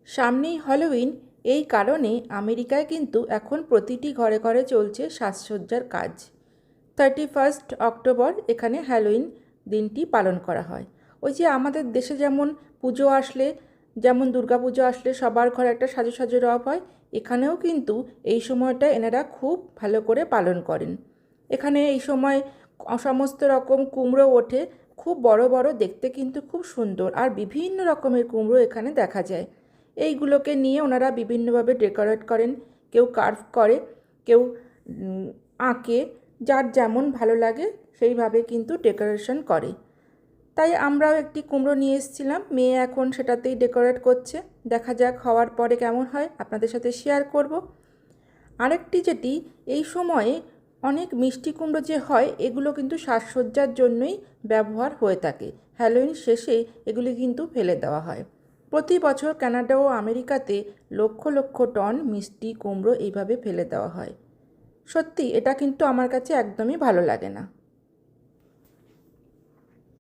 সামনেই হ্যালোউইন, এই কারণে আমেরিকায় কিন্তু এখন প্রতিটি ঘরে ঘরে চলছে সাজসজ্জার কাজ। 31 অক্টোবর এখানে হ্যালোউইন দিনটি পালন করা হয়। ওই যে আমাদের দেশে যেমন পুজো আসলে, যেমন দুর্গাপুজো আসলে সবার ঘরে একটা সাজো সাজো রব হয়, এখানেও কিন্তু এই সময়টা এনারা খুব ভালো করে পালন করেন। এখানে এই সময় সমস্ত রকম কুমড়ো ওঠে, খুব বড় বড়, দেখতে কিন্তু খুব সুন্দর, আর বিভিন্ন রকমের কুমড়ো এখানে দেখা যায়। এইগুলোকে নিয়ে ওনারা বিভিন্নভাবে ডেকোরেট করেন, কেউ কার্ভ করে, কেউ আঁকে, যার যেমন ভালো লাগে সেইভাবে কিন্তু ডেকোরেশন করে। তাই আমরাও একটি কুমড়ো নিয়ে এসেছিলাম, মেয়ে এখন সেটাতেই ডেকোরেট করছে। দেখা যাক হওয়ার পরে কেমন হয়, আপনাদের সাথে শেয়ার করব। আরেকটি যেটি, এই সময়ে অনেক মিষ্টি কুমড়ো যে হয়, এগুলো কিন্তু সাজসজ্জার জন্যই ব্যবহার হয়ে থাকে। হ্যালোউইন শেষে এগুলি কিন্তু ফেলে দেওয়া হয়। প্রতি বছর কানাডা ও আমেরিকাতে লক্ষ লক্ষ টন মিষ্টি কুমড়ো এইভাবে ফেলে দেওয়া হয়। সত্যি এটা কিন্তু আমার কাছে একদমই ভালো লাগে না।